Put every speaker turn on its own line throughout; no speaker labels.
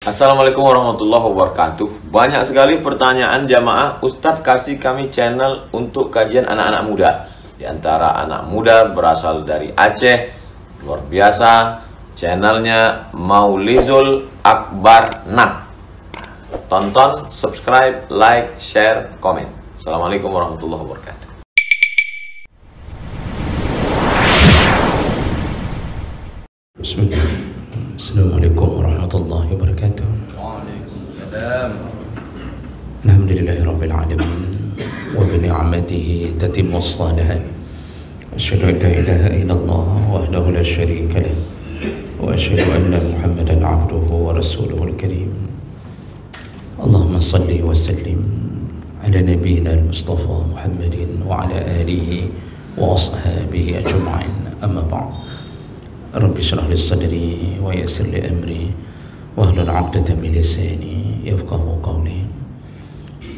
Assalamualaikum warahmatullahi wabarakatuh. Banyak sekali pertanyaan jamaah, Ustadz kasih kami channel untuk kajian anak-anak muda. Di antara anak muda berasal dari Aceh, luar biasa. Channelnya Maulizul Akbar Nak. Tonton, subscribe, like, share, komen. Assalamualaikum warahmatullahi wabarakatuh.
Bismillah. Assalamualaikum warahmatullahi wabarakatuh.
Waalaikumsalam.
Alhamdulillahi rabbil alamin wa bi ni'matihi tatimmu shalihat. Asyhadu an la ilaha illallah wahdahu la syarika lah wa asyhadu anna Muhammadan abduhu wa rasuluhul karim. Allahumma salli wa sallim ala nabiyyina al-Mustafa Muhammadin wa ala alihi wa ashabihi ajma'in. Amma ba'd. Rabbi shrah li sadri wa yassir li amri wahlul 'uqdatam min lisani yafqahu qawli.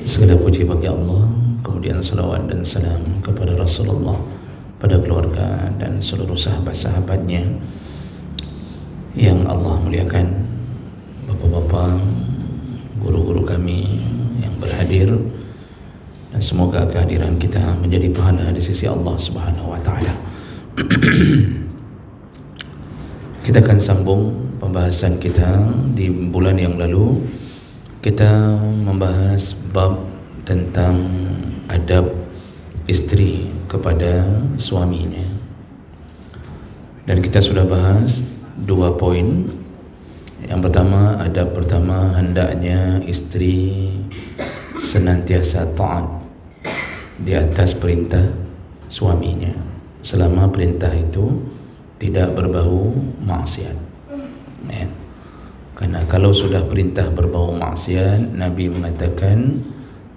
Segala puji bagi Allah, kemudian salawat dan salam kepada Rasulullah, pada keluarga dan seluruh sahabat-sahabatnya yang Allah muliakan, bapak-bapak, guru-guru kami yang berhadir, dan semoga kehadiran kita menjadi pahala di sisi Allah Subhanahu wa taala. Kita akan sambung pembahasan kita. Di bulan yang lalu kita membahas bab tentang adab istri kepada suaminya, dan kita sudah bahas 2 poin. Yang pertama, adab pertama, hendaknya istri senantiasa taat di atas perintah suaminya selama perintah itu tidak berbau maksiat, ya. Karena kalau sudah perintah berbau maksiat, Nabi mengatakan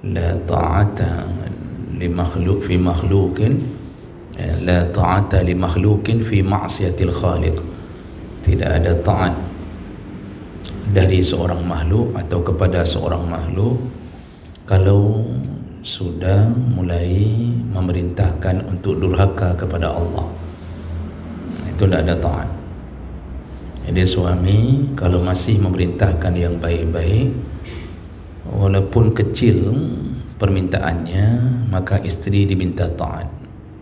la ta'ata li makhluk fi makhlukin, la ta'ata li makhlukin fi ma'siyatil khaliq. Tidak ada taat dari seorang makhluk atau kepada seorang makhluk kalau sudah mulai memerintahkan untuk durhaka kepada Allah. Itu tidak ada taat. Jadi suami kalau masih memerintahkan yang baik-baik, walaupun kecil permintaannya, maka istri diminta taat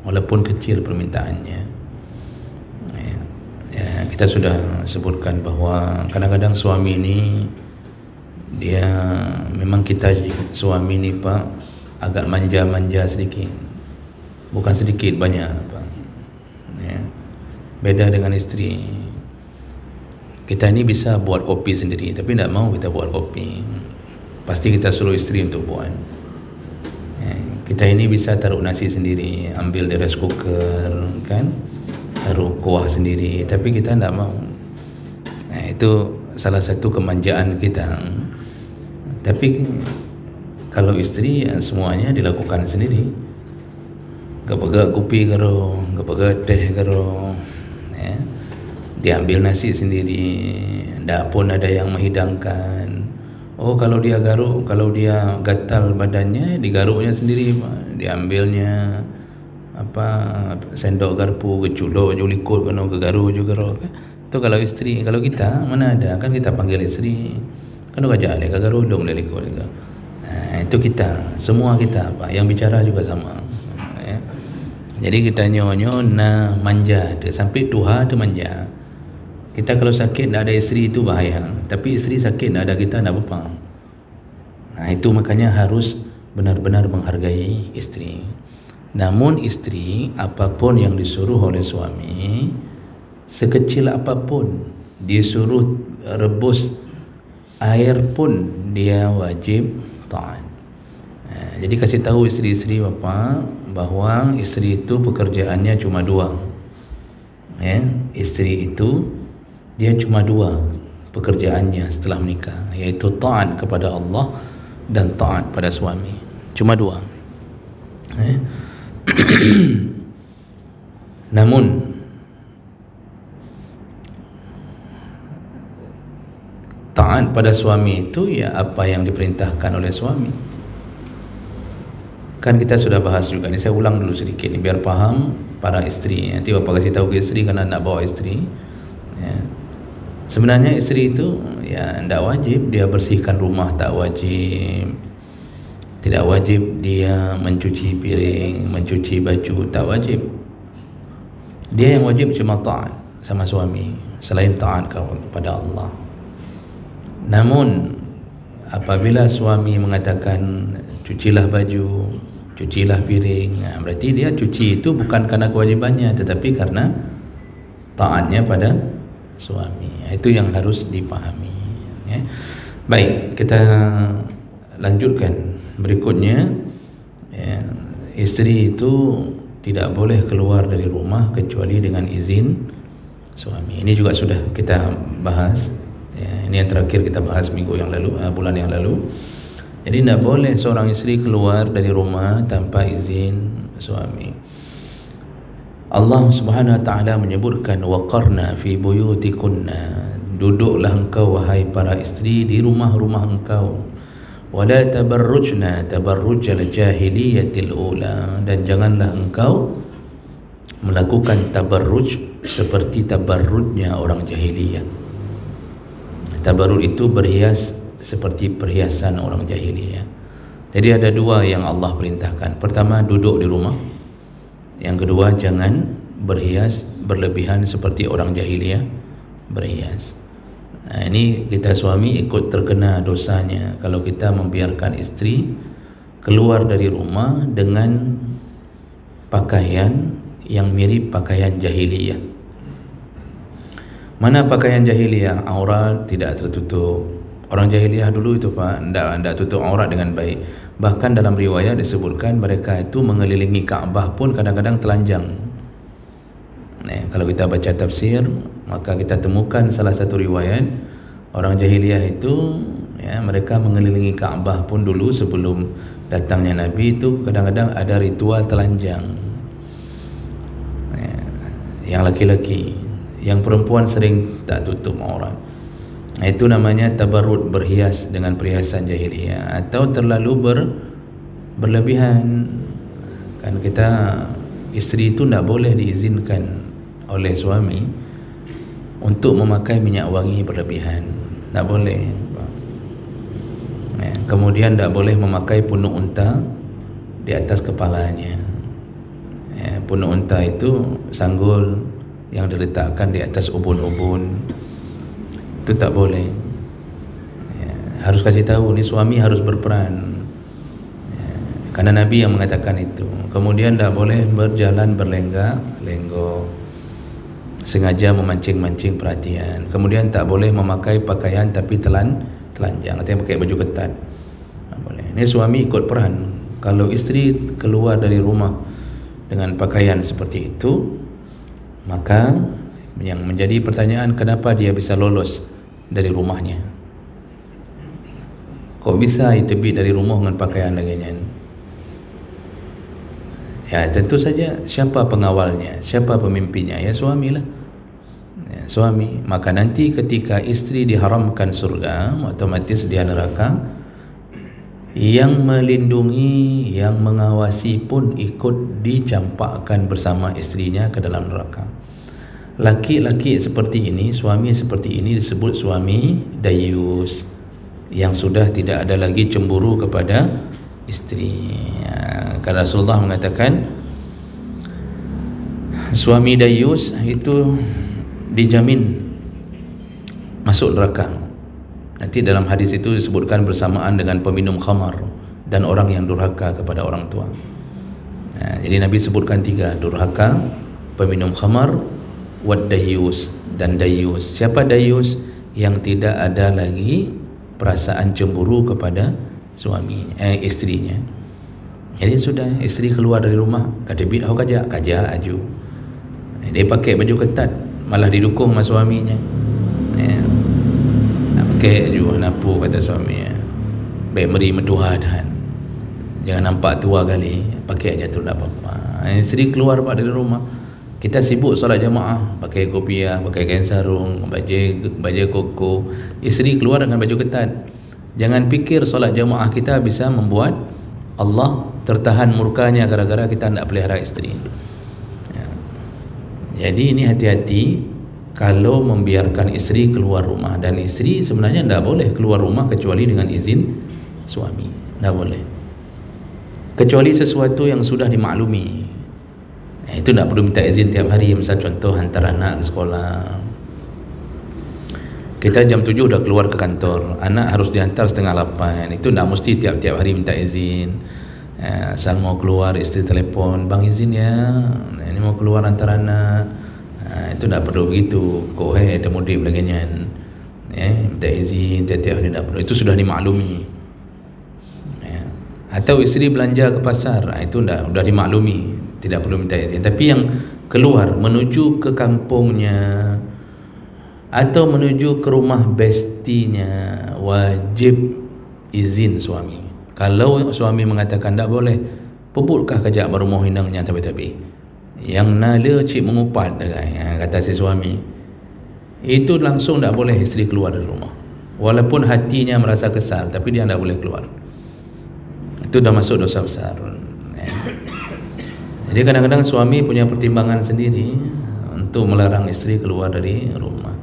walaupun kecil permintaannya. Ya, kita sudah sebutkan bahwa kadang-kadang suami ini dia memang, kita suami ini Pak agak manja-manja sedikit, bukan sedikit, banyak Pak, ya. Beda dengan istri. Kita ini bisa buat kopi sendiri, tapi tidak mau kita buat kopi, pasti kita suruh istri untuk buat, ya. Kita ini bisa taruh nasi sendiri, ambil di rice cooker, kan, taruh kuah sendiri, tapi kita tidak mau. Nah, itu salah satu kemanjaan kita. Tapi kalau istri, ya, semuanya dilakukan sendiri. Gak kopi karo, gak teh karo, ya. Diambil nasi sendiri, tidak pun ada yang menghidangkan. Oh, kalau dia garuk, kalau dia gatal badannya, digaruknya sendiri, diambilnya apa, sendok garpu, keculuk julikut kena ke garuk juga. Itu kalau istri. Kalau kita mana ada, kan kita panggil istri, kan gajah le garuk dong le likut juga. Nah, itu kita, semua kita Pak, yang bicara juga sama, ya. Jadi kita nyonyo na manja tu, sampai tuha tu manja. Kita kalau sakit tidak ada istri itu bahaya, tapi istri sakit tidak ada kita, tidak apa-apa. Nah, itu makanya harus benar-benar menghargai istri. Namun istri, apapun yang disuruh oleh suami, sekecil apapun, disuruh rebus air pun dia wajib taat. Nah, jadi kasih tahu istri-istri Bapak bahwa istri itu pekerjaannya cuma 2, ya. Istri itu dia cuma 2 pekerjaannya setelah menikah, yaitu taat kepada Allah dan taat pada suami. Cuma 2, ya. Namun taat pada suami itu ya apa yang diperintahkan oleh suami. Kan kita sudah bahas juga, ini saya ulang dulu sedikit nih, biar paham para istri. Nanti Bapak kasih tahu ke istri, karena nak bawa istri, ya. Sebenarnya isteri itu ya tidak wajib dia bersihkan rumah, tak wajib. Tidak wajib dia mencuci piring, mencuci baju, tak wajib. Dia yang wajib cuma taat sama suami, selain taat kepada Allah. Namun apabila suami mengatakan cucilah baju, cucilah piring, berarti dia cuci itu bukan karena kewajibannya, tetapi karena taatnya pada suami. Itu yang harus dipahami, ya. Baik, kita lanjutkan berikutnya, ya. Isteri itu tidak boleh keluar dari rumah kecuali dengan izin suami. Ini juga sudah kita bahas, ya. Ini yang terakhir kita bahas minggu yang lalu, bulan yang lalu. Jadi tidak boleh seorang isteri keluar dari rumah tanpa izin suami. Allah Subhanahu wa taala menyebutkan waqarna fi buyutikunna, duduklah engkau wahai para isteri di rumah-rumah engkau, wala tabarrujna tabarrujal jahiliyatil ula, dan janganlah engkau melakukan tabarruj seperti tabarrujnya orang jahiliyah. Tabarruj itu berhias seperti perhiasan orang jahiliyah. Jadi ada dua yang Allah perintahkan. Pertama, duduk di rumah. Yang kedua, jangan berhias berlebihan seperti orang jahiliyah berhias. Nah, ini kita suami ikut terkena dosanya kalau kita membiarkan istri keluar dari rumah dengan pakaian yang mirip pakaian jahiliyah. Mana pakaian jahiliyah? Aurat tidak tertutup. Orang jahiliyah dulu itu Pak, tidak tutup aurat dengan baik. Bahkan dalam riwayat disebutkan mereka itu mengelilingi Kaabah pun kadang-kadang telanjang. Nah, kalau kita baca tafsir, maka kita temukan salah satu riwayat orang jahiliyah itu, ya, mereka mengelilingi Kaabah pun dulu sebelum datangnya Nabi itu kadang-kadang ada ritual telanjang. Ya, yang laki-laki, yang perempuan sering tak tutup aurat. Nah, itu namanya tabarrud, berhias dengan perhiasan jahiliyah, atau terlalu berlebihan. Kan kita isteri itu tidak boleh diizinkan oleh suami untuk memakai minyak wangi berlebihan, tidak boleh. Ya, kemudian tidak boleh memakai punuk unta di atas kepalanya. Ya, punuk unta itu sanggul yang diletakkan di atas ubun-ubun, itu tak boleh. Ya, harus kasih tahu, ni suami harus berperan, ya, karena Nabi yang mengatakan itu. Kemudian tak boleh berjalan berlenggak-lenggok sengaja memancing-mancing perhatian. Kemudian tak boleh memakai pakaian tapi telanjang, artinya pakai baju ketat, tak boleh. Ini suami ikut peran. Kalau istri keluar dari rumah dengan pakaian seperti itu, maka yang menjadi pertanyaan, kenapa dia bisa lolos dari rumahnya? Kok bisa terbit dari rumah dengan pakaian laginya? Ya, tentu saja siapa pengawalnya, siapa pemimpinnya? Ya, suamilah. Ya, suami. Maka nanti ketika istri diharamkan surga, otomatis dia neraka. Yang melindungi, yang mengawasi pun ikut dicampakkan bersama istrinya ke dalam neraka. Laki-laki seperti ini, suami seperti ini disebut suami dayus, yang sudah tidak ada lagi cemburu kepada istri. Ya, karena Rasulullah mengatakan suami dayus itu dijamin masuk neraka. Nanti dalam hadis itu disebutkan bersamaan dengan peminum khamar dan orang yang durhaka kepada orang tua. Nah, jadi Nabi sebutkan 3, durhaka, peminum khamar, wad dayus, dan dayus. Siapa dayus? Yang tidak ada lagi perasaan cemburu kepada suami, istrinya. Jadi sudah istri keluar dari rumah, kata bid aku kaja aju. Dia pakai baju ketat, malah didukung sama suaminya. Ya. Nak pakai baju napu kata suaminya. Baik meri metuhadan. Jangan nampak tua kali, pakai aja tu tak apa-apa. Istri keluar dari rumah, kita sibuk solat jamaah, pakai kopiah, pakai kain sarung, baju koko. Istri keluar dengan baju ketat. Jangan fikir solat jamaah kita bisa membuat Allah tertahan murkanya gara-gara kita tidak pelihara istri. Ya. Jadi ini hati-hati kalau membiarkan isteri keluar rumah, dan isteri sebenarnya tidak boleh keluar rumah kecuali dengan izin suami, tidak boleh, kecuali sesuatu yang sudah dimaklumi. Itu tidak perlu minta izin tiap hari. Misal contoh hantar anak ke sekolah, kita jam 7 dah keluar ke kantor, anak harus dihantar setengah 8, itu tidak mesti tiap-tiap hari minta izin. Asal mau keluar, isteri telefon, bang izin ya, ini mau keluar hantar anak. Itu tidak perlu begitu. Kok ada mudik belakangnya, minta izin tiap-tiap hari, tidak perlu. Itu sudah dimaklumi. Atau isteri belanja ke pasar, itu sudah dimaklumi, tidak perlu minta izin. Tapi yang keluar menuju ke kampungnya atau menuju ke rumah bestinya, wajib izin suami. Kalau suami mengatakan tak boleh, pebutkah kejap baru mau hinangnya tapi yang nala cik mengupat, kata si suami, itu langsung tak boleh isteri keluar dari rumah. Walaupun hatinya merasa kesal, tapi dia tak boleh keluar. Itu dah masuk dosa besar. Jadi kadang-kadang suami punya pertimbangan sendiri untuk melarang isteri keluar dari rumah.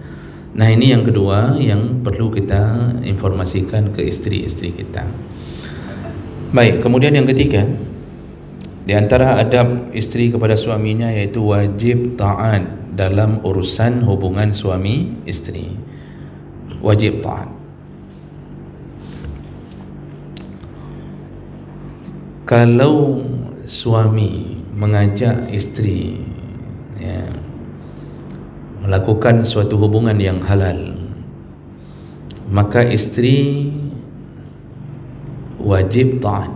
Nah, ini yang kedua yang perlu kita informasikan ke isteri-isteri kita. Baik, kemudian yang ketiga, di antara adab isteri kepada suaminya yaitu wajib taat dalam urusan hubungan suami isteri. Wajib taat. Kalau suami mengajak isteri melakukan suatu hubungan yang halal, maka isteri wajib taat.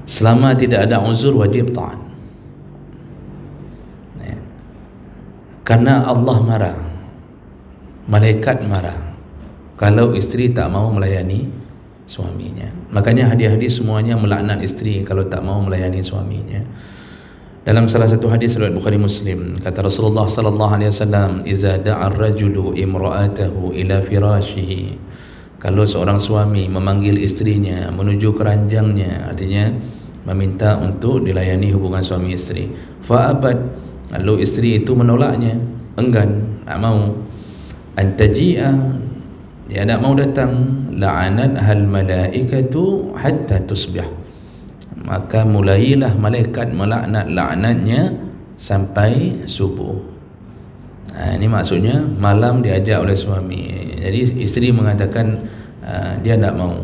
Selama tidak ada uzur, wajib taat. Karena Allah marah, malaikat marah kalau isteri tak mau melayani suaminya. Makanya hadis-hadis semuanya melaknat isteri kalau tak mau melayani suaminya. Dalam salah satu hadis riwayat Bukhari Muslim, kata Rasulullah sallallahu alaihi wasallam, "Iza da'a ar-rajulu imra'atahu ila firashihi." Kalau seorang suami memanggil istrinya menuju keranjangnya, artinya meminta untuk dilayani hubungan suami isteri, fa'abad, lalu isteri itu menolaknya, enggan, tak mau, antaji'a, dia tak mau datang, la'anat hal malaikatu hatta tusbih, maka mulailah malaikat melaknat laknatnya sampai subuh. Ini maksudnya malam diajak oleh suami. Jadi isteri mengatakan dia tak mau,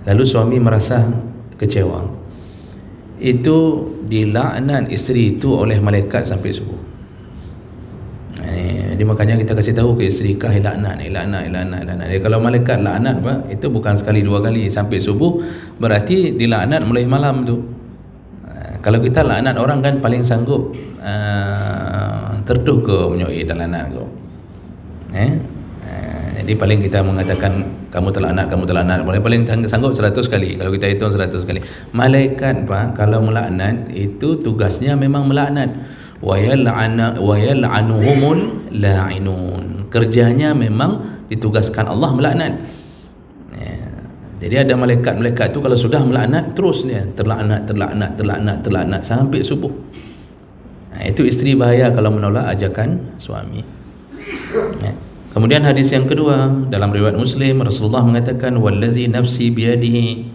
lalu suami merasa kecewa, itu dilaknat isteri itu oleh malaikat sampai subuh. Jadi makanya kita kasih tahu ke isteri, kah laknat. Jadi kalau malaikat laknat itu bukan sekali dua kali, sampai subuh, berarti dilaknat mulai malam tu. Kalau kita laknat orang kan paling sanggup terduh ke menyoi dan laknat kau. Jadi paling kita mengatakan kamu terlaknat, paling sanggup 100 kali kalau kita hitung 100 kali. Malaikat kalau melaknat itu tugasnya memang melaknat. Wa yal'anuhumul la'inun, kerjanya memang ditugaskan Allah melaknat. Jadi ada malaikat tu kalau sudah melaknat terus dia terlaknat sampai subuh. Itu isteri bahaya kalau menolak ajakan suami. Kemudian hadis yang kedua dalam riwayat Muslim, Rasulullah mengatakan, wallazi nafsi biyadihi,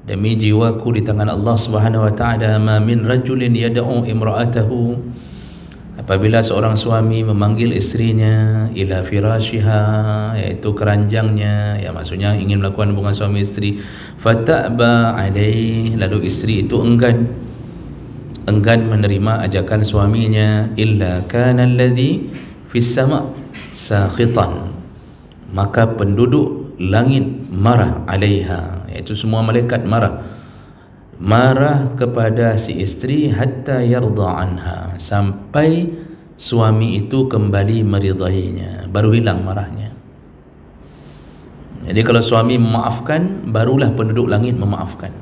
demi jiwaku di tangan Allah Subhanahu wa taala, ma min rajulin yad'u imra'atahu, apabila seorang suami memanggil istrinya ila firashiha, yaitu keranjangnya, ya maksudnya ingin melakukan hubungan suami istri, fata'ba alaih, lalu istri itu enggan menerima ajakan suaminya, illa kana alladhi fis sama' sakhitan, maka penduduk langit marah alaiha, iaitu semua malaikat marah kepada si istri, hatta yarda anha, sampai suami itu kembali meridainya, baru hilang marahnya. Jadi kalau suami memaafkan, barulah penduduk langit memaafkan.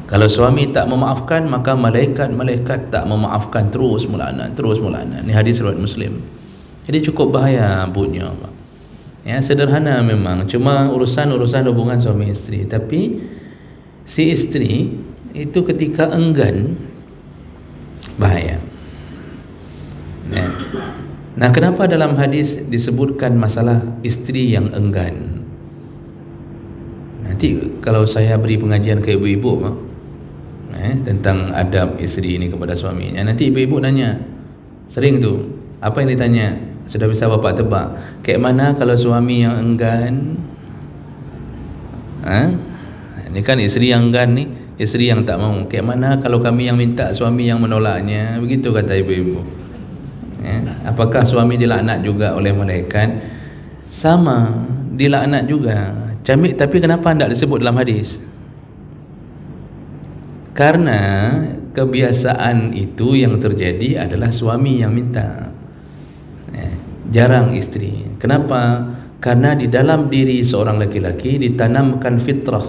Kalau suami tak memaafkan, maka malaikat tak memaafkan, terus melaknat. Ini hadis riwayat Muslim. Jadi cukup bahaya bunyinya. Ya, sederhana memang, cuma urusan hubungan suami istri. Tapi si istri itu ketika enggan, bahaya. Nah, kenapa dalam hadis disebutkan masalah isteri yang enggan? Nanti kalau saya beri pengajian ke ibu-ibu tentang adab isteri ini kepada suaminya, nanti ibu-ibu nanya, sering tu, apa yang ditanya? Sudah bisa bapak tebak. Kayak mana kalau suami yang enggan? Ini kan isteri yang enggan ni, isteri yang tak mau. Kayak mana kalau kami yang minta, suami yang menolaknya? Begitu kata ibu-ibu. Apakah suami dilaknat juga oleh malaikat? Sama, dilaknat juga. Tapi kenapa tidak disebut dalam hadis? Karena kebiasaan itu yang terjadi adalah suami yang minta, jarang istri. Kenapa? Karena di dalam diri seorang laki-laki ditanamkan fitrah.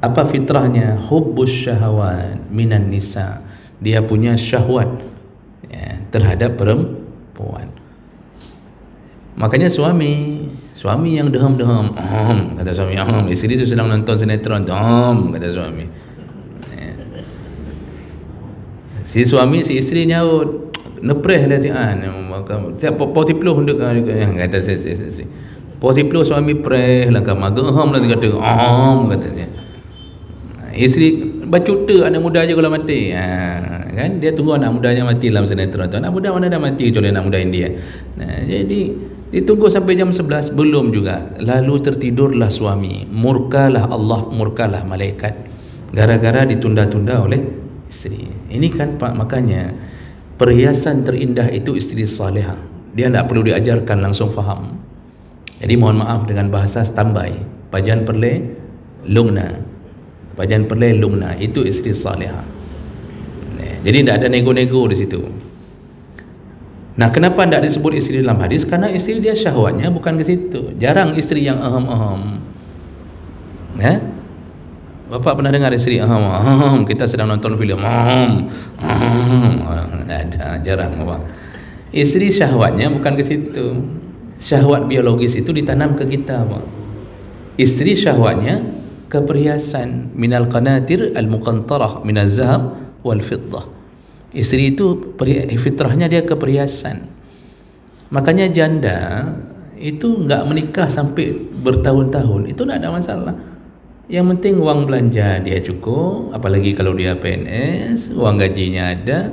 Apa fitrahnya? Hubbus syahwat minan nisa. Dia punya syahwat terhadap perempuan. Makanya suami yang deham-deham, kata suami, isteri tu sedang nonton sinetron, kata suami. Si isteri nyaut, nepreh latihan, poti peluh kata isteri. Poti peluh suami preh lah, magaham lah kata, katanya. Isteri bacuta anak muda aja kalau mati, kan dia tunggu anak mudanya mati dalam sinetron tu. Anak muda mana dah mati kecuali anak muda India. Jadi ditunggu sampai jam 11 belum juga, lalu tertidurlah suami, murkalah Allah, murkalah malaikat, gara-gara ditunda-tunda oleh isteri. Ini kan Pak, makanya perhiasan terindah itu isteri salihah. Dia tidak perlu diajarkan, langsung faham. Jadi mohon maaf dengan bahasa standby, pajan perle lungna, pajan perle lungna, itu isteri salihah. Jadi tidak ada nego-nego di situ. Nah, kenapa tidak disebut isteri dalam hadis? Karena isteri dia syahwatnya bukan ke situ. Jarang isteri yang Bapak pernah dengar isteri kita sedang nonton filem ada, jarang Bapak. Isteri syahwatnya bukan ke situ. Syahwat biologis itu ditanam ke kita, Pak. Isteri syahwatnya ke perhiasan, minal qanatir al-muqantarah minaz zahab wal fiddah. Isteri itu fitrahnya dia ke perhiasan. Makanya janda itu enggak menikah sampai bertahun-tahun, itu tidak ada masalah. Yang penting uang belanja dia cukup, apalagi kalau dia PNS, uang gajinya ada,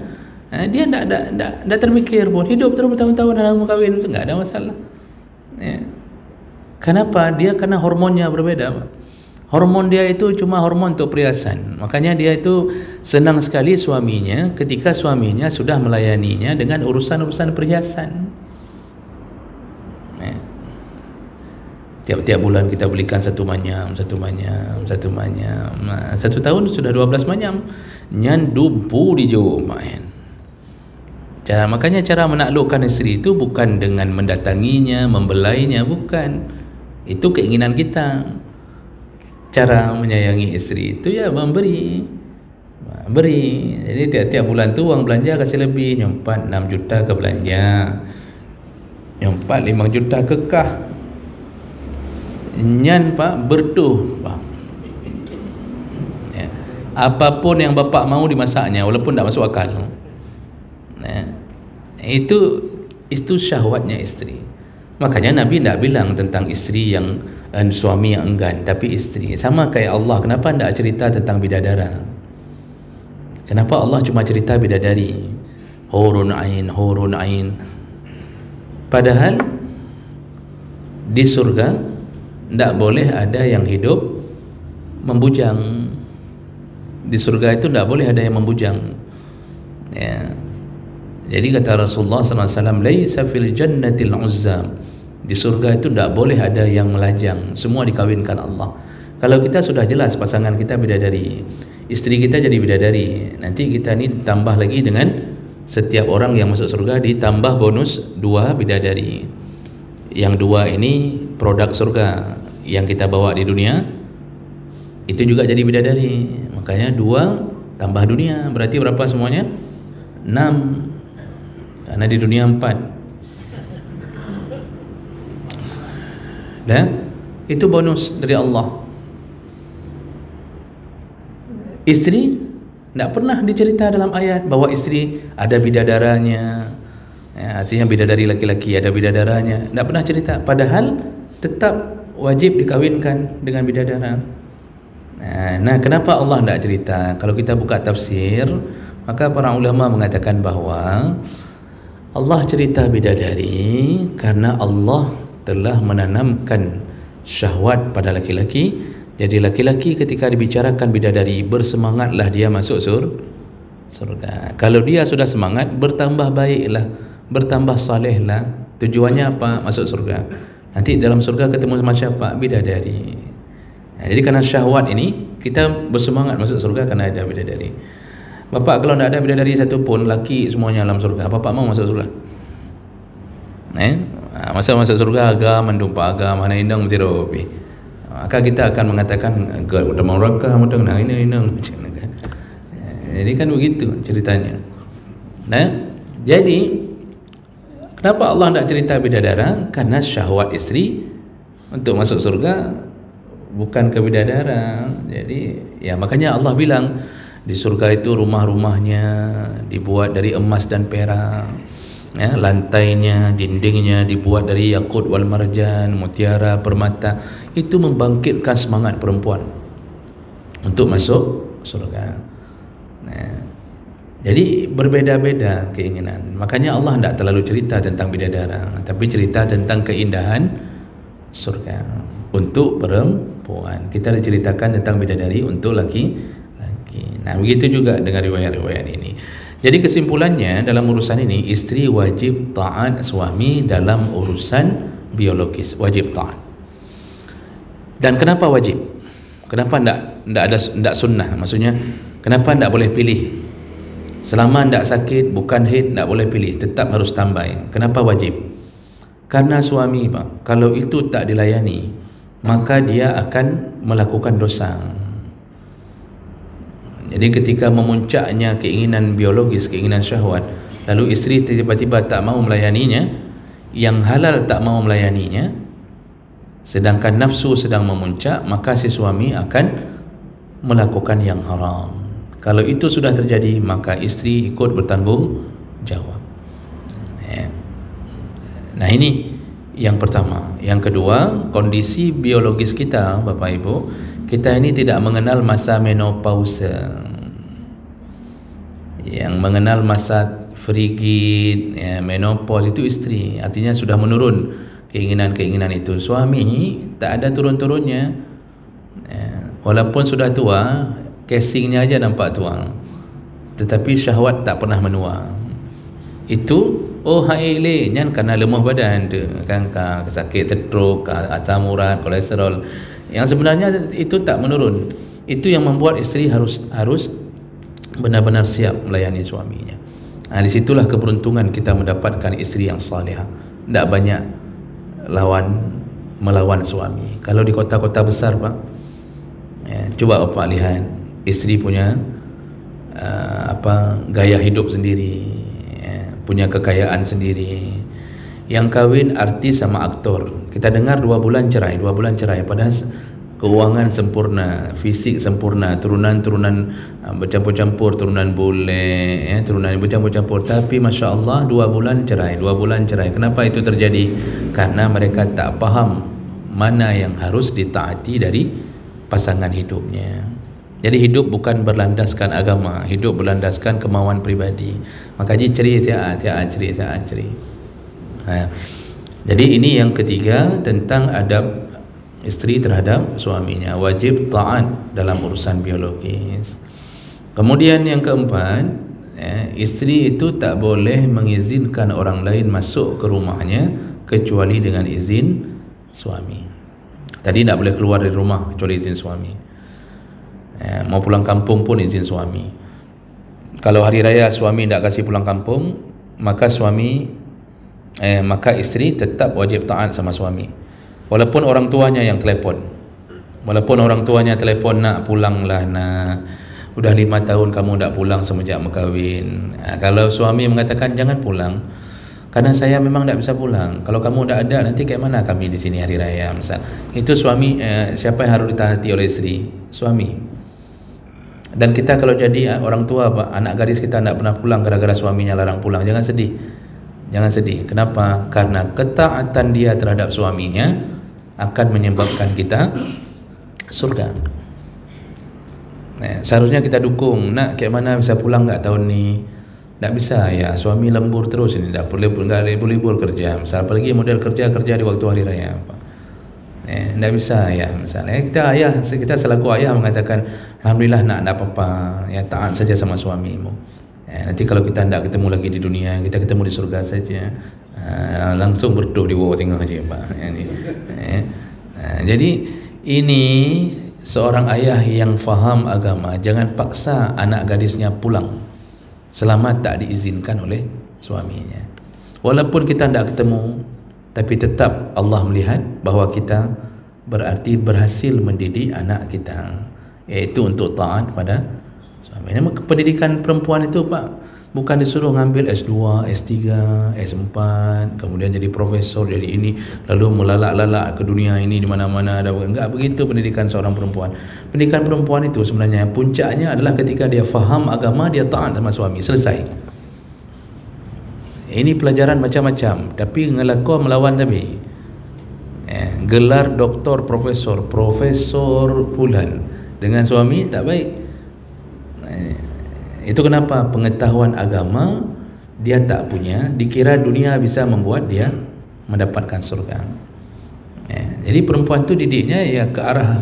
dia tidak terpikir pun, hidup terus bertahun-tahun dalam kahwin itu enggak ada masalah. Kenapa? Karena hormonnya berbeda, Pak. Hormon dia itu cuma hormon untuk perhiasan. Makanya dia itu senang sekali suaminya ketika suaminya sudah melayaninya dengan urusan-urusan perhiasan. Tiap-tiap bulan kita belikan satu manyam. Nah, 1 tahun sudah 12 manyam. Nyan dumpu di jo main. Makanya cara menaklukkan isteri itu bukan dengan mendatanginya, membelainya, bukan. Itu keinginan kita. Cara menyayangi isteri itu ya beri. Jadi tiap-tiap bulan tu uang belanja kasih lebih, nyompat 6 juta ke belanja, nyompat 5 juta ke kah. Nyan Pak bertuh, Pak. Apapun yang bapak mau dimasaknya walaupun tak masuk akal. Itu syahwatnya isteri. Makanya Nabi tidak bilang tentang isteri yang suami yang enggan, tapi isteri. Sama kayak Allah, kenapa tidak cerita tentang bidadara? Kenapa Allah cuma cerita bidadari? Hurun ain. Padahal di surga tidak boleh ada yang hidup membujang. Di surga itu tidak boleh ada yang membujang. Jadi kata Rasulullah SAW, laisa fil jannatil uzzam. Di surga itu tidak boleh ada yang melajang, semua dikawinkan Allah. Kalau kita sudah jelas pasangan kita bidadari, istri kita jadi bidadari, nanti kita ini tambah lagi dengan setiap orang yang masuk surga ditambah bonus 2 bidadari. Yang 2 ini produk surga yang kita bawa di dunia, itu juga jadi bidadari. Makanya 2 tambah dunia, berarti berapa semuanya? 6. Karena di dunia 4. Itu bonus dari Allah. Istri tidak pernah dicerita dalam ayat bahwa istri ada bidadaranya, Artinya bidadari laki-laki ada bidadaranya, tidak pernah cerita, padahal tetap wajib dikawinkan dengan bidadara. Nah, kenapa Allah tidak cerita? Kalau kita buka tafsir, maka para ulama mengatakan bahwa Allah cerita bidadari karena Allah telah menanamkan syahwat pada laki-laki. Jadi laki-laki ketika dibicarakan bidadari, bersemangatlah dia masuk surga. Kalau dia sudah semangat, bertambah baiklah, bertambah salehlah. Tujuannya apa? Masuk surga. Nanti dalam surga ketemu sama siapa? Bidadari. Jadi karena syahwat ini kita bersemangat masuk surga karena ada bidadari. Bapak kalau tidak ada bidadari satu pun, laki semuanya dalam surga, bapak mau masuk surga? Masa masuk surga agama mendumpa agama mana indang mentirobi. Maka kita akan mengatakan udah mau neraka, mudah nah ini. Jadi kan begitu ceritanya. Nah, jadi kenapa Allah tidak cerita bidadara? Karena syahwat istri untuk masuk surga bukan ke bidadara. Jadi ya makanya Allah bilang di surga itu rumah-rumahnya dibuat dari emas dan perak, lantainya, dindingnya dibuat dari yakut wal marjan, mutiara, permata. Itu membangkitkan semangat perempuan untuk masuk surga. Jadi berbeda-beda keinginan. Makanya Allah tidak terlalu cerita tentang bidadara, tapi cerita tentang keindahan surga untuk perempuan. Kita diceritakan tentang bidadari untuk laki-laki. Nah, begitu juga dengan riwayat-riwayat ini. Jadi kesimpulannya dalam urusan ini, istri wajib taat suami dalam urusan biologis, wajib taat. Dan kenapa wajib? Kenapa tidak sunnah? Maksudnya, kenapa tidak boleh pilih? Selama tidak sakit, bukan haid, tidak boleh pilih, tetap harus standby. Kenapa wajib? Karena suami, Pak, kalau itu tak dilayani, maka dia akan melakukan dosa. Jadi ketika memuncaknya keinginan biologis, keinginan syahwat, lalu istri tiba-tiba tak mau melayaninya, yang halal tak mau melayaninya, sedangkan nafsu sedang memuncak, maka si suami akan melakukan yang haram. Kalau itu sudah terjadi, maka istri ikut bertanggung jawab. Nah, ini yang pertama. Yang kedua, kondisi biologis kita, Bapak Ibu, kita ini tidak mengenal masa menopause. Yang mengenal masa frigid, menopause itu istri. Artinya sudah menurun keinginan-keinginan itu. Suami tak ada turun-turunnya. Walaupun sudah tua, casingnya aja nampak tua, tetapi syahwat tak pernah menua. Itu haile nyan karena lemah badan tu kan, sakit stroke, asam urat, kolesterol. Yang sebenarnya itu tak menurun. Itu yang membuat istri harus benar-benar siap melayani suaminya. Disitulah keberuntungan kita mendapatkan istri yang salihah. Tak banyak melawan suami. Kalau di kota-kota besar, Pak, coba Bapak lihat, istri punya gaya hidup sendiri, punya kekayaan sendiri. Yang kawin artis sama aktor, kita dengar 2 bulan cerai, padahal keuangan sempurna, fisik sempurna, turunan bercampur-campur, turunan bule, turunan bercampur-campur, tapi Masya Allah 2 bulan cerai. Kenapa itu terjadi? Karena mereka tak paham mana yang harus ditaati dari pasangan hidupnya. Jadi hidup bukan berlandaskan agama, hidup berlandaskan kemauan pribadi. Makanya ceri. Jadi ini yang ketiga tentang adab istri terhadap suaminya, wajib taat dalam urusan biologis. Kemudian yang keempat, istri itu tak boleh mengizinkan orang lain masuk ke rumahnya kecuali dengan izin suami. Tadi tak boleh keluar dari rumah kecuali izin suami. Mau pulang kampung pun izin suami. Kalau hari raya suami tidak kasih pulang kampung, maka istri tetap wajib taat sama suami. Walaupun orang tuanya yang telepon, nak pulanglah nak, udah 5 tahun kamu tak pulang semenjak berkahwin. Kalau suami mengatakan jangan pulang, karena saya memang tak bisa pulang. Kalau kamu tak ada, nanti kayak mana kami di sini hari raya misal. Itu suami, siapa yang harus ditaati oleh istri? Suami. Dan kita kalau jadi orang tua, Pak, anak gadis kita tak pernah pulang gara-gara suaminya larang pulang, jangan sedih. Jangan sedih. Kenapa? Karena ketaatan dia terhadap suaminya akan menyebabkan kita surga. Seharusnya kita dukung. Nak, kayak mana bisa pulang nggak tahun ni? Tak bisa ya, suami lembur terus ini, tak boleh kerja. Misal apalagi model kerja di waktu hari raya apa. Tak bisa ya, misalnya kita selaku ayah mengatakan alhamdulillah nak ada apa-apa, ya taat saja sama suamimu. Nanti kalau kita tidak ketemu lagi di dunia, kita ketemu di surga saja. Langsung berdoa di bawah tengah aja Pak. Jadi ini seorang ayah yang faham agama, jangan paksa anak gadisnya pulang selama tak diizinkan oleh suaminya. Walaupun kita tidak ketemu, tapi tetap Allah melihat bahawa kita berarti berhasil mendidik anak kita, iaitu untuk taat pada suaminya. Pendidikan perempuan itu Pak, bukan disuruh ngambil S2, S3, S4, kemudian jadi profesor, jadi ini, lalu melalak-lalak ke dunia ini di mana-mana. Enggak begitu pendidikan seorang perempuan. Pendidikan perempuan itu sebenarnya puncaknya adalah ketika dia faham agama, dia taat sama suami, selesai. Ini pelajaran macam-macam, tapi ngelakau melawan tapi gelar doktor, profesor bulan dengan suami tak baik. Itu kenapa pengetahuan agama dia tak punya, dikira dunia bisa membuat dia mendapatkan surga. Jadi perempuan tu didiknya ya ke arah,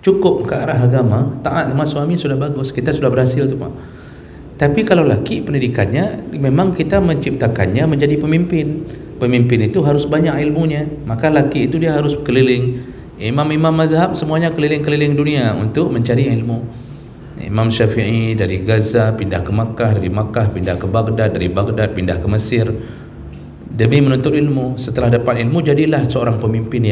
cukup ke arah agama, taat sama suami sudah bagus, kita sudah berhasil tu Pak. Tapi kalau laki pendidikannya memang kita menciptakannya menjadi pemimpin. Pemimpin itu harus banyak ilmunya, maka laki itu dia harus keliling. Imam-imam mazhab semuanya keliling-keliling dunia untuk mencari ilmu. Imam Syafi'i dari Gaza pindah ke Makkah, dari Makkah pindah ke Baghdad, dari Baghdad pindah ke Mesir demi menuntut ilmu. Setelah dapat ilmu, jadilah seorang pemimpin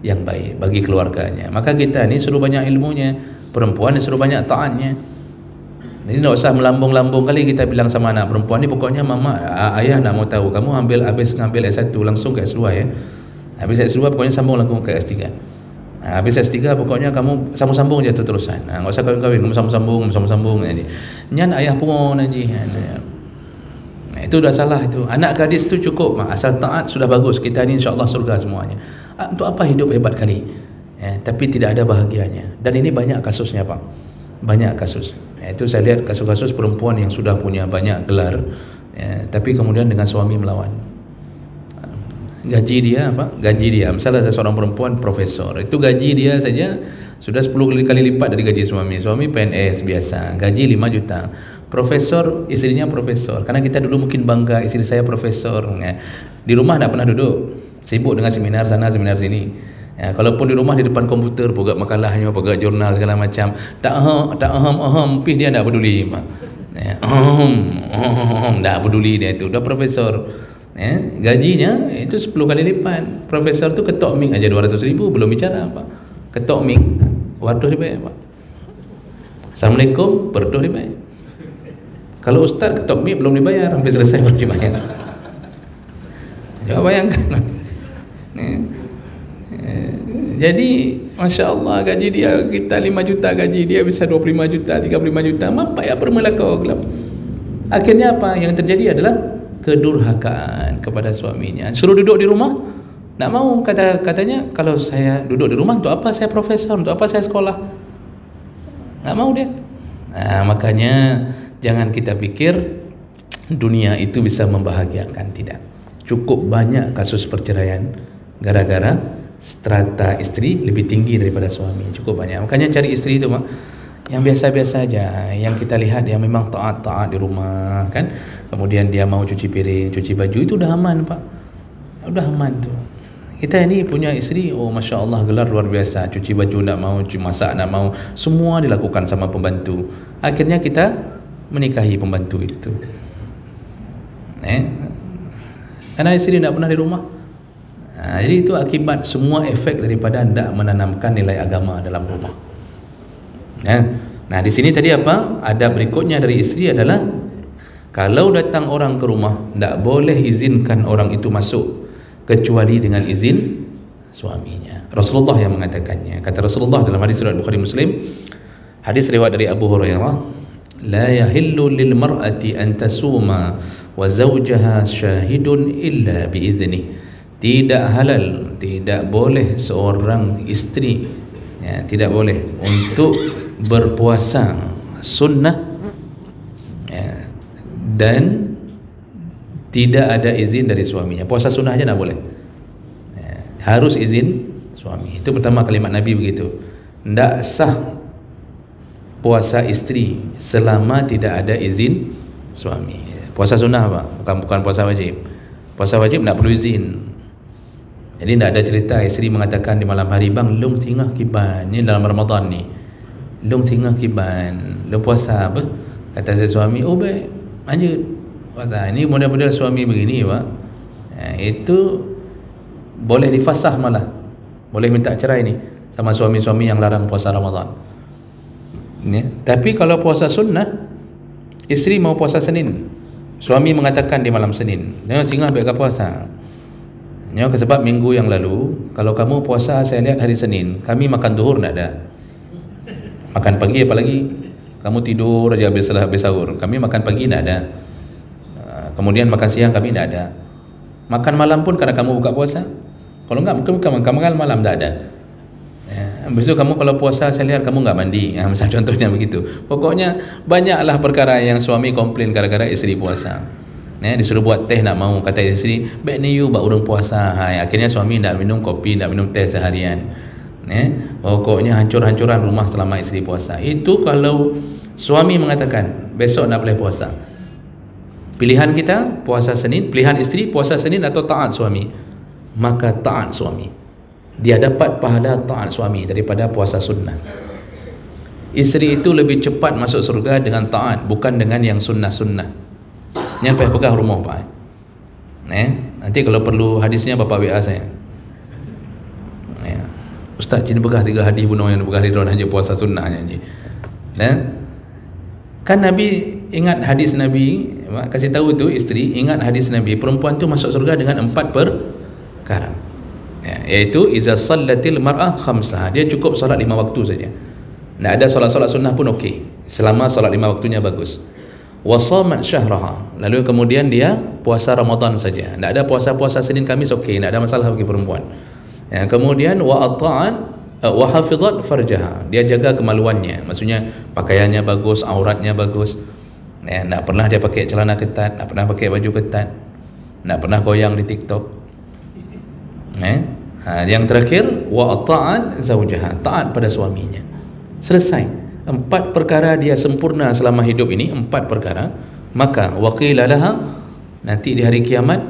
yang baik bagi keluarganya. Maka kita ni suruh banyak ilmunya, perempuan ni suruh banyak taatnya. Jadi tak usah melambung-lambung kali kita bilang sama anak perempuan ni, pokoknya mama, ayah nak mau tahu kamu habis ngambil S1 langsung ke S2 ya. Habis S2 pokoknya sambung langsung ke S3. Habis S3 pokoknya kamu sambung-sambung je terusan. Enggak usah kawin-kawin, kamu sambung-sambung aja. Nyan ayah pun aja. Itu dah salah itu. Anak gadis tu cukup, asal taat sudah bagus. Kita ni insya-Allah surga semuanya. Untuk apa hidup hebat kali? Tapi tidak ada bahagianya. Dan ini banyak kasusnya Pak. Banyak kasus. Itu saya lihat kasus-kasus perempuan yang sudah punya banyak gelar, tapi kemudian dengan suami melawan. Gaji dia apa? Gaji dia, misalnya seorang perempuan profesor, itu gaji dia saja sudah 10 kali lipat dari gaji suami. Suami PNS biasa, gaji 5 juta. Profesor, istrinya profesor. Karena kita dulu mungkin bangga, istri saya profesor. Di rumah tak pernah duduk, sibuk dengan seminar sana, seminar sini. Kalaupun di rumah di depan komputer, pegang makalahnya, pegang jurnal segala macam. Tak pih dia tak peduli. Tak peduli dia itu. Dah profesor. Gajinya itu 10 kali lipat. Profesor tu ketok mic aja 200,000, belum bicara apa. Ketok mic, waduh dia Pak. Assalamualaikum, berdoa dia. Kalau ustaz ketok mic belum dibayar, sampai selesai baru dibayar. Coba bayangkan. Jadi Masya Allah, gaji dia kita 5 juta, gaji dia bisa 25 juta, 35 juta. Apa ya bermelakau gelap. Akhirnya apa yang terjadi adalah kedurhakaan kepada suaminya. Suruh duduk di rumah, tak mau. Katanya kalau saya duduk di rumah, untuk apa saya profesor, untuk apa saya sekolah? Tak mau dia. Makanya jangan kita pikir dunia itu bisa membahagiakan. Tidak. Cukup banyak kasus perceraian gara-gara strata istri lebih tinggi daripada suami. Cukup banyak. Makanya cari istri itu yang biasa-biasa aja, yang kita lihat yang memang taat-taat di rumah kan. Kemudian dia mau cuci piring, cuci baju, itu dah aman Pak. Udah aman tu. Kita ini punya istri, oh Masya Allah gelar luar biasa. Cuci baju nak mau, cuci masak nak mau, semua dilakukan sama pembantu. Akhirnya kita menikahi pembantu itu. Karena istri tidak pernah di rumah. Jadi itu akibat semua efek daripada tidak menanamkan nilai agama dalam rumah. Nah di sini tadi apa? Ada berikutnya dari istri adalah kalau datang orang ke rumah, tidak boleh izinkan orang itu masuk kecuali dengan izin suaminya. Rasulullah yang mengatakannya. Kata Rasulullah dalam hadis riwayat Bukhari Muslim, hadis riwayat dari Abu Hurairah, la yahillu lil mar'ati an tasuma wa zawjaha syahidun illa biiznih. Tidak halal, tidak boleh seorang isteri, ya, tidak boleh untuk berpuasa sunnah, ya, dan tidak ada izin dari suaminya. Puasa sunnah aja tak boleh, ya, harus izin suami. Itu pertama kalimat Nabi begitu. Tidak sah puasa isteri selama tidak ada izin suami. Puasa sunnah Pak, bukan puasa wajib. Puasa wajib tidak perlu izin. Jadi tidak ada cerita isteri mengatakan di malam hari, bang long singgah kiban ni dalam Ramadan ni, long singgah kiban, long puasa apa? Kata si suami, oh baik, lanjut puasa. Ini model-model suami begini Pak, itu boleh difasah, malah boleh minta cerai ni sama suami-suami yang larang puasa Ramadan, ya. Tapi kalau puasa sunnah, isteri mau puasa Senin, suami mengatakan di malam Senin, singgah baik puasa. Ya, sebab minggu yang lalu kalau kamu puasa saya lihat hari Senin kami makan duhur tak ada, makan pagi apalagi, kamu tidur aja habis sahur, kami makan pagi tak ada, kemudian makan siang kami tak ada, makan malam pun karena kamu buka puasa, kalau enggak mungkin makan malam tak ada, ya. Habis itu kamu kalau puasa saya lihat kamu enggak mandi, ya, misal contohnya begitu. Pokoknya banyaklah perkara yang suami komplain gara-gara isteri puasa. Disuruh buat teh nak mau, kata isteri, baik ni you buat orang puasa. Akhirnya suami tak minum kopi, tak minum teh seharian. Pokoknya hancur-hancuran rumah selama isteri puasa. Itu kalau suami mengatakan besok nak boleh puasa. Pilihan kita puasa Senin, pilihan isteri puasa Senin atau taat suami, maka taat suami. Dia dapat pahala taat suami daripada puasa sunnah. Isteri itu lebih cepat masuk surga dengan taat, bukan dengan yang sunnah-sunnah. Nyampe pegang rumah Pak. Nanti kalau perlu hadisnya Bapak WA saya. Ustaz cina pegang 3 hadis bunuh yang pegang ridwan aja puasa sunnahnya je. Kan Nabi ingat hadis Nabi, kasih tahu tu isteri, ingat hadis Nabi, perempuan tu masuk surga dengan 4 perkara. Iaitu iza sallatil mar'ah khamsah, dia cukup solat 5 waktu saja. Tak ada solat-solat sunnah pun okey, selama solat 5 waktunya bagus. Wasamat syahraha, lalu kemudian dia puasa Ramadan saja, tak ada puasa-puasa Senin Kamis okey, tak ada masalah bagi perempuan. Kemudian wa ata'at wa hafizat farjaha, dia jaga kemaluannya, maksudnya pakaiannya bagus, auratnya bagus, tak pernah dia pakai celana ketat, tak pernah pakai baju ketat, tak pernah goyang di TikTok. Yang terakhir wa ata'at zaujaha, taat pada suaminya. Selesai. 4 perkara dia sempurna selama hidup ini, 4 perkara. Maka waqila laha, nanti di hari kiamat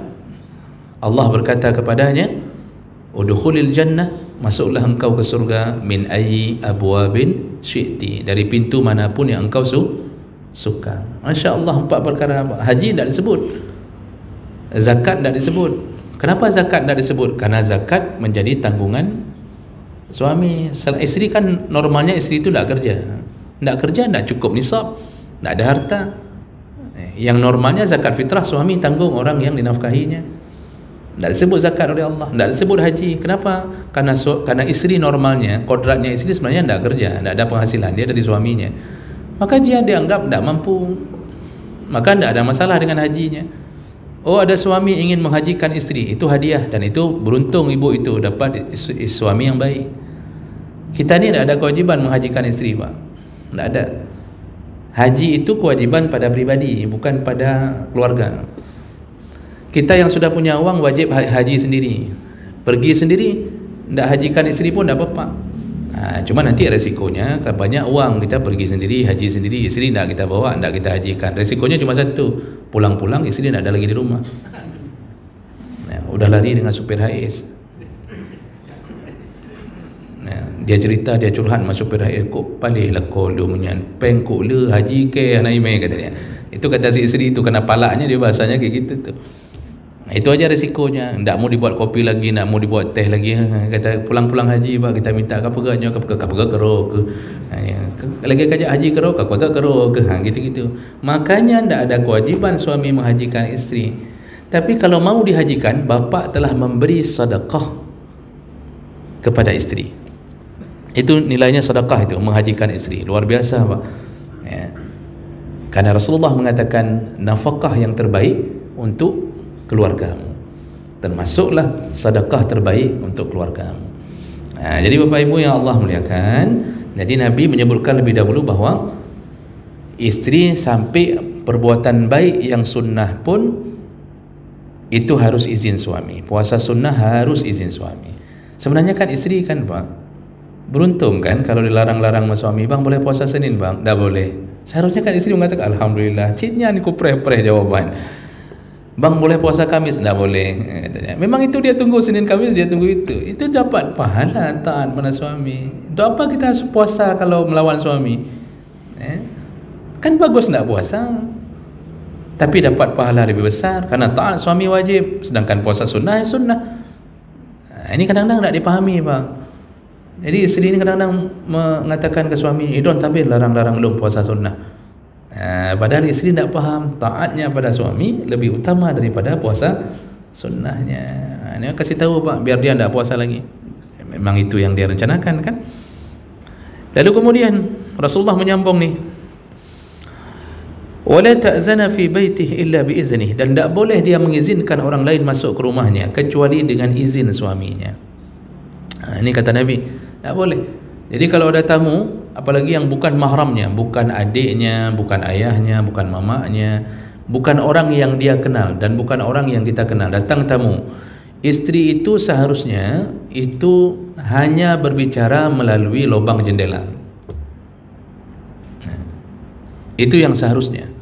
Allah berkata kepadanya, udkhulil jannah, masuklah engkau ke surga, min ayyi abwabin syi'ti, dari pintu manapun yang engkau suka. Masya-Allah, 4 perkara. Haji tak disebut, zakat tak disebut. Kenapa zakat tak disebut? Karena zakat menjadi tanggungan suami. Isteri kan normalnya isteri itu tak kerja, tak cukup nisab, tak ada harta. Yang normalnya zakat fitrah suami tanggung orang yang dinafkahinya. Tak disebut zakat oleh Allah, tak disebut haji. Kenapa? Karena isteri normalnya, kodratnya isteri sebenarnya tak kerja, tak ada penghasilan, dia dari suaminya. Maka dia dianggap tak mampu, maka tak ada masalah dengan hajinya. Oh, ada suami ingin menghajikan isteri, itu hadiah, dan itu beruntung ibu itu dapat suami yang baik. Kita ni tak ada kewajiban menghajikan isteri Pak, tak ada. Haji itu kewajiban pada pribadi, bukan pada keluarga. Kita yang sudah punya uang wajib haji sendiri, pergi sendiri, tak hajikan isteri pun tak apa-apa. Cuma nanti resikonya, kalau banyak uang kita pergi sendiri, haji sendiri, isteri tak kita bawa, tak kita hajikan. Resikonya cuma satu, pulang-pulang isteri tak ada lagi di rumah, udah lari dengan supir Hais. Dia cerita, dia curhat sama supir Hais, kok palih lah kau lu menyan pengkuk le haji ke anak imai, kata dia. Itu kata si isteri itu, kena palaknya dia bahasanya kayak gitu tu. Itu aja resikonya. Tak mau dibuat kopi lagi, nak mau dibuat teh lagi. Kata pulang-pulang haji Pak, kita minta kapaganya, kapagak kero ke. Lagi kajak haji kero, kapagak kero ke. Gitu-gitu. Makanya tak ada kewajiban suami menghajikan isteri. Tapi kalau mau dihajikan, bapa telah memberi sedekah kepada isteri. Itu nilainya sedekah itu, menghajikan isteri. Luar biasa Pak. Karena Rasulullah mengatakan nafkah yang terbaik untuk keluargamu, termasuklah sedekah terbaik untuk keluargamu. Jadi Bapak Ibu yang Allah muliakan, jadi Nabi menyebutkan lebih dahulu bahawa isteri sampai perbuatan baik yang sunnah pun itu harus izin suami. Puasa sunnah harus izin suami. Sebenarnya kan isteri kan Pak, beruntung kan kalau dilarang-larang sama suami, bang boleh puasa Senin bang, dah boleh. Seharusnya kan isteri mengatakan alhamdulillah, ciknya ni ku preh-preh jawaban. Bang boleh puasa Kamis, dah boleh. Memang itu dia tunggu Senin Kamis, dia tunggu itu. Itu dapat pahala taat pada suami. Untuk apa kita harus puasa kalau melawan suami? Kan bagus nak puasa, tapi dapat pahala lebih besar karena taat suami wajib, sedangkan puasa sunnah ya sunnah. Ini kadang-kadang tak dipahami Pak. Jadi isteri ni kadang-kadang mengatakan ke suami, don't tapi larang-larang lu puasa sunnah. Padahal isteri tak faham taatnya pada suami lebih utama daripada puasa sunnahnya. Ini kasih tahu Pak, biar dia tak puasa lagi. Memang itu yang dia rencanakan kan. Lalu kemudian Rasulullah menyambung ni, wala ta'zana fi baitihi illa bi iznih, dan tak boleh dia mengizinkan orang lain masuk ke rumahnya kecuali dengan izin suaminya. Ini kata Nabi, tak boleh. Jadi kalau ada tamu, apalagi yang bukan mahramnya, bukan adiknya, bukan ayahnya, bukan mamaknya, bukan orang yang dia kenal dan bukan orang yang kita kenal, datang tamu, isteri itu seharusnya itu hanya berbicara melalui lubang jendela. Itu yang seharusnya.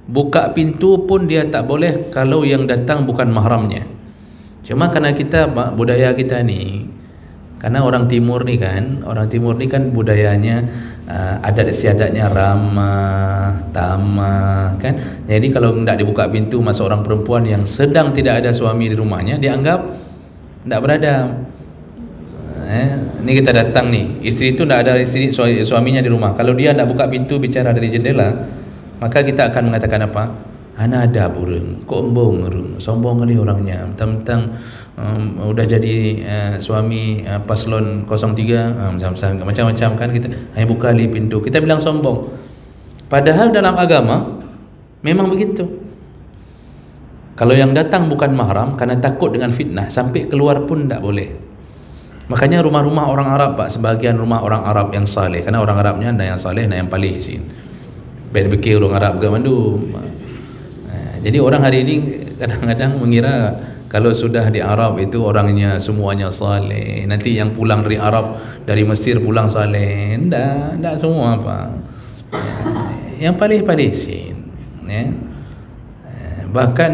Buka pintu pun dia tak boleh kalau yang datang bukan mahramnya. Cuma karena kita budaya kita ni, karena orang timur ni kan budayanya adat istiadatnya ramah, tamah kan. Jadi kalau tidak dibuka pintu masuk orang perempuan yang sedang tidak ada suami di rumahnya, dianggap tidak beradab. Ini kita datang nih, isteri itu tidak ada isteri suaminya di rumah. Kalau dia tidak buka pintu bicara dari jendela, maka kita akan mengatakan apa? Ana ada burung, kok embung urung, sombong kali orangnya. Mentang-mentang udah jadi suami paslon 03, macam-macam kan kita. Hanya buka li pintu, kita bilang sombong. Padahal dalam agama memang begitu. Kalau yang datang bukan mahram, karena takut dengan fitnah, sampai keluar pun tak boleh. Makanya rumah-rumah orang Arab Pak, sebahagian rumah orang Arab yang saleh, karena orang Arabnya ada yang saleh, ada yang palih sini. Baik fikir orang Arab ke mandu. Jadi orang hari ini kadang-kadang mengira kalau sudah di Arab itu orangnya semuanya saleh. Nanti yang pulang dari Arab, dari Mesir pulang saleh. Tak semua Pak. Yang palih-palih sini. Bahkan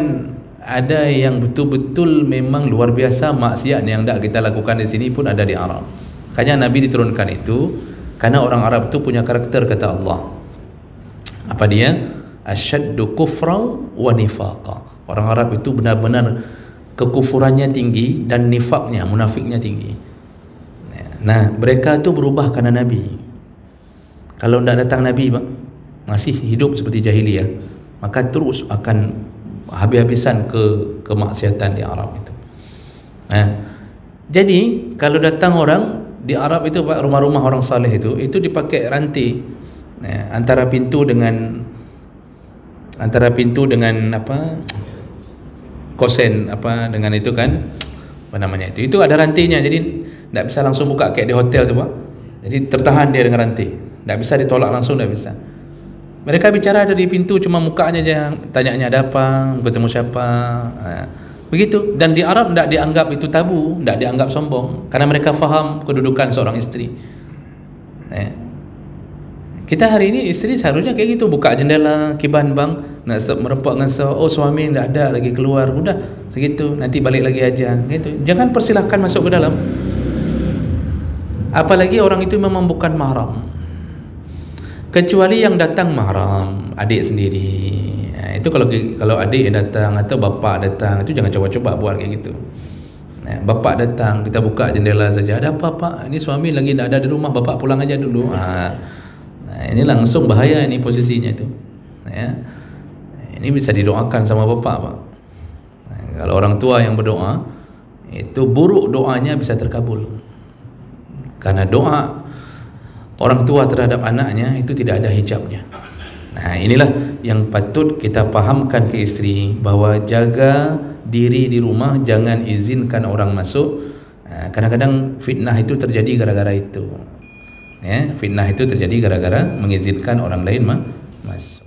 ada yang betul-betul memang luar biasa maksiat yang tak kita lakukan di sini pun ada di Arab. Makanya Nabi diturunkan itu karena orang Arab itu punya karakter, kata Allah. Apa dia? Asyaddu kufran wa nifaqa. Orang Arab itu benar-benar kekufurannya tinggi dan nifaknya, munafiknya tinggi. Nah, mereka itu berubah karena Nabi. Kalau tidak datang Nabi Pak, masih hidup seperti jahiliyah, maka terus akan habis-habisan kemaksiatan di Arab itu. Jadi kalau datang orang di Arab itu Pak, rumah-rumah orang saleh itu dipakai rantai antara pintu dengan apa, kosen apa dengan itu kan, apa namanya itu ada rantainya, jadi tidak bisa langsung buka kayak di hotel tu Pak. Jadi tertahan dia dengan rantai, tidak bisa ditolak langsung, tidak bisa. Mereka bicara dari pintu, cuma mukanya aja, tanyanya ada apa, bertemu siapa, begitu. Dan di Arab tidak dianggap itu tabu, tidak dianggap sombong, karena mereka faham kedudukan seorang isteri. Kita hari ini isteri seharusnya kayak gitu, buka jendela, kiban bang, nak merempak dengan suami tidak ada lagi keluar, udah segitu, nanti balik lagi aja, gitu. Jangan persilahkan masuk ke dalam. Apalagi orang itu memang bukan mahram, kecuali yang datang mahram, adik sendiri. Itu kalau adik yang datang atau bapak datang, itu jangan coba-coba buat kayak gitu. Bapak datang, kita buka jendela saja, ada apa Pak? Ini suami lagi tidak ada di rumah, bapak pulang aja dulu. Ini langsung bahaya ini posisinya itu. Ini bisa didoakan sama bapak Pak. Kalau orang tua yang berdoa, itu buruk doanya bisa terkabul. Karena doa orang tua terhadap anaknya itu tidak ada hijabnya. Nah, inilah yang patut kita pahamkan ke isteri, bahwa jaga diri di rumah, jangan izinkan orang masuk. Kadang-kadang fitnah itu terjadi gara-gara itu. Ya, fitnah itu terjadi gara-gara mengizinkan orang lain masuk.